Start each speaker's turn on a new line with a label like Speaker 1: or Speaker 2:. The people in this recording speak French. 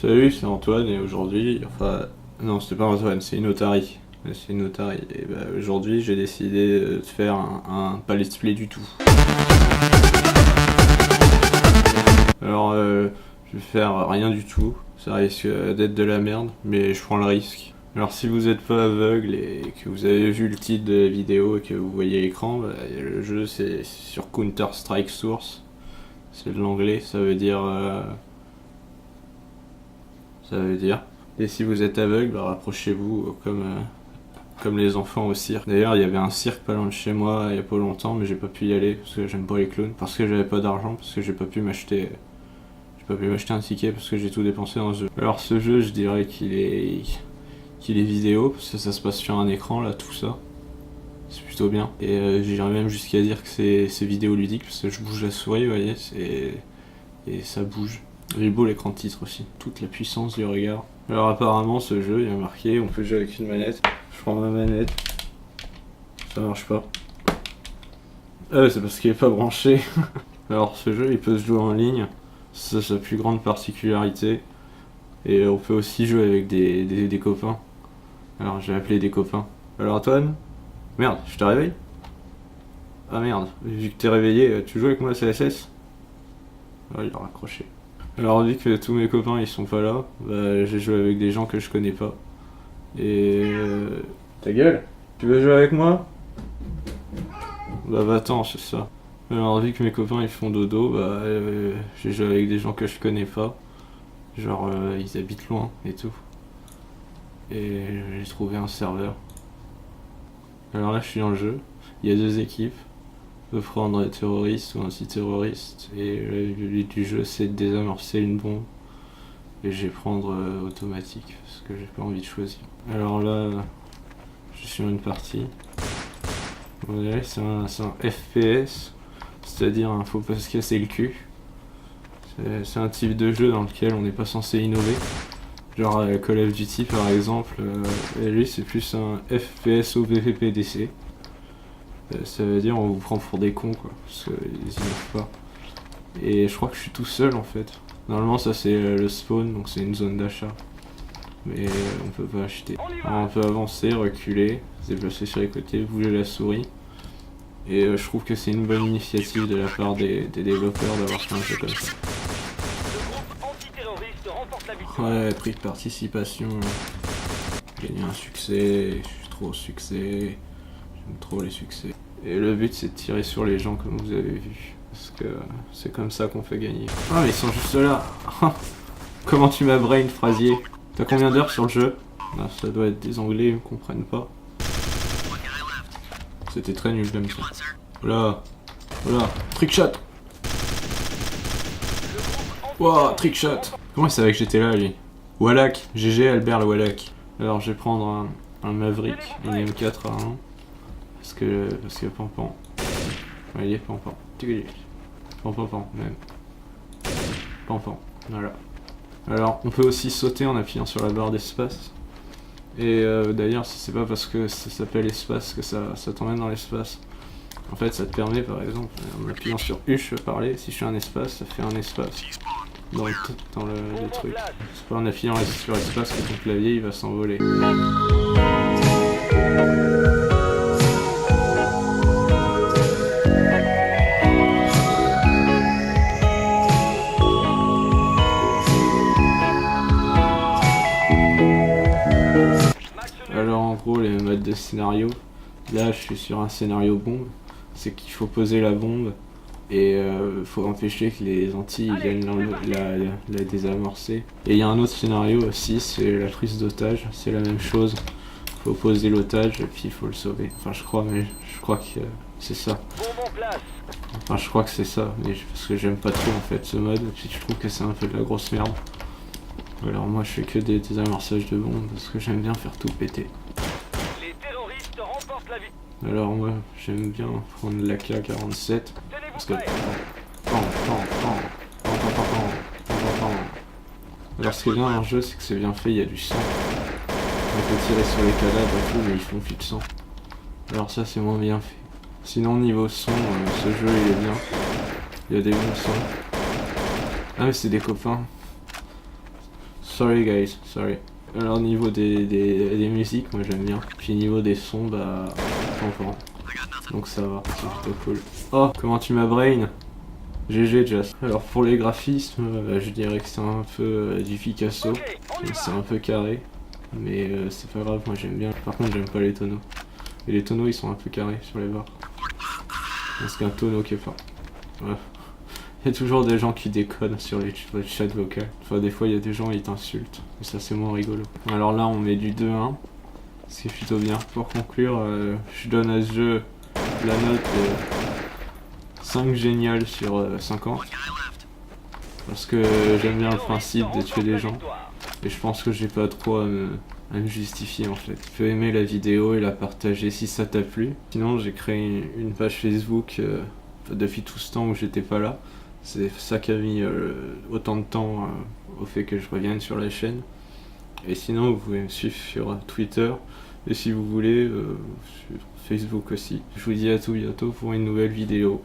Speaker 1: Salut, c'est Antoine et aujourd'hui, enfin, non, c'était pas Antoine, c'est Inotari. C'est Inotari. Et bah, aujourd'hui, j'ai décidé de faire pas let's play du tout. Alors, je vais faire rien du tout. Ça risque d'être de la merde, mais je prends le risque. Alors, si vous n'êtes pas aveugle et que vous avez vu le titre de la vidéo et que vous voyez l'écran, bah, le jeu c'est sur Counter-Strike Source. C'est de l'anglais, ça veut dire. Et si vous êtes aveugle, bah, rapprochez-vous comme les enfants au cirque. D'ailleurs, il y avait un cirque pas loin de chez moi il y a pas longtemps, mais j'ai pas pu y aller parce que j'aime pas les clowns, parce que j'avais pas d'argent, parce que j'ai pas pu m'acheter un ticket parce que j'ai tout dépensé dans ce jeu. Alors ce jeu, je dirais qu'il est vidéo parce que ça se passe sur un écran là, tout ça. C'est plutôt bien. Et j'irais même jusqu'à dire que c'est vidéoludique parce que je bouge la souris, vous voyez, et ça bouge. J'ai beau l'écran de titre aussi, toute la puissance du regard. Alors apparemment ce jeu, il y a marqué, on peut jouer avec une manette. Je prends ma manette, ça marche pas. Ah ouais, c'est parce qu'il est pas branché. Alors ce jeu, il peut se jouer en ligne, c'est sa plus grande particularité. Et on peut aussi jouer avec des copains. Alors j'ai appelé des copains. Alors Antoine, merde, je te réveille. Ah merde, vu que t'es réveillé, tu joues avec moi à CSS? Ah, il a raccroché. Alors vu que tous mes copains ils sont pas là, bah, j'ai joué avec des gens que je connais pas. Et... Ta gueule. Tu veux jouer avec moi? Bah va-t'en, c'est ça. Alors vu que mes copains ils font dodo, bah j'ai joué avec des gens que je connais pas. Genre ils habitent loin et tout. Et j'ai trouvé un serveur. Alors là je suis dans le jeu, il y a deux équipes. On peut prendre terroriste ou antiterroriste. Et le but du jeu c'est de désamorcer une bombe. Et je vais prendre automatique parce que j'ai pas envie de choisir. Alors là, je suis dans une partie. Vous voyez, c'est un FPS, c'est-à-dire faut pas se casser le cul. C'est un type de jeu dans lequel on n'est pas censé innover. Genre Call of Duty par exemple, et lui c'est plus un FPS au PVPDC. Ça veut dire on vous prend pour des cons quoi, parce qu'ils innovent pas. Et je crois que je suis tout seul en fait. Normalement ça c'est le spawn, donc c'est une zone d'achat. Mais on peut pas acheter. Alors, on peut avancer, reculer, se déplacer sur les côtés, bouger la souris. Et je trouve que c'est une bonne initiative de la part des développeurs d'avoir fait un jeu comme ça. Ouais, prix de participation. Gagner un succès, je suis trop au succès. J'aime trop les succès. Et le but c'est de tirer sur les gens comme vous avez vu. Parce que c'est comme ça qu'on fait gagner. Ah mais ils sont juste là. Comment tu m'as brain, Frasier? T'as combien d'heures sur le jeu? Ah, ça doit être des anglais, ils me comprennent pas. C'était très nul comme ça. Voilà. Voilà. Trickshot. Wow, trickshot. Comment il savait que j'étais là lui? Wallach. GG Albert le Wallach. Alors je vais prendre un Maverick, une M4 à 1. Parce que Pampan. Voyez, Pampan. Pampan même. Pampan. Voilà. Alors on peut aussi sauter en appuyant sur la barre d'espace. Et d'ailleurs c'est pas parce que ça s'appelle espace que ça t'emmène dans l'espace. En fait ça te permet par exemple, en appuyant sur U je peux parler, si je fais un espace, ça fait un espace. Dans le truc. C'est pas en appuyant sur espace que ton clavier il va s'envoler. Alors en gros les modes de scénario, là je suis sur un scénario bombe, c'est qu'il faut poser la bombe et faut empêcher que les Antilles viennent la désamorcer. Et il y a un autre scénario aussi, c'est la prise d'otage, c'est la même chose. Faut poser l'otage et puis il faut le sauver. Enfin je crois, mais je crois que c'est ça. Enfin je crois que c'est ça, mais parce que j'aime pas trop en fait ce mode, et puis je trouve que c'est un peu de la grosse merde. Alors moi je fais que des désamorçages de bombes parce que j'aime bien faire tout péter.
Speaker 2: Les terroristes remportent la vie.
Speaker 1: Alors moi j'aime bien prendre l'AK-47 parce que... Alors ce qui est bien dans le jeu c'est que c'est bien fait, il y a du sang. On peut tirer sur les cadavres et tout mais ils font plus de sang. Alors ça c'est moins bien fait. Sinon niveau son, ce jeu il est bien. Il y a des bons sons. Ah mais c'est des copains. sorry guys, sorry. Alors niveau des musiques, moi j'aime bien. Puis niveau des sons, bah, j'entends. Donc ça va, c'est plutôt cool. Oh, comment tu m'as brain? GG Just. Alors pour les graphismes, je dirais que c'est un peu du Picasso. C'est un peu carré. Mais c'est pas grave, moi j'aime bien. Par contre j'aime pas les tonneaux. Et les tonneaux ils sont un peu carrés sur les barres. Parce qu'un tonneau qui est pas. Ouais. Il y a toujours des gens qui déconnent sur les chats vocaux. Enfin des fois il y a des gens ils t'insultent. Et ça c'est moins rigolo. Alors là on met du 2-1. Ce qui est plutôt bien. Pour conclure, je donne à ce jeu la note 5 génial sur 50. Parce que j'aime bien le principe de tuer des gens. Et je pense que j'ai pas trop à me justifier en fait. Tu peux aimer la vidéo et la partager si ça t'a plu. Sinon j'ai créé une page Facebook depuis tout ce temps où j'étais pas là. C'est ça qui a mis autant de temps au fait que je revienne sur la chaîne. Et sinon vous pouvez me suivre sur Twitter. Et si vous voulez, sur Facebook aussi. Je vous dis à tout bientôt pour une nouvelle vidéo.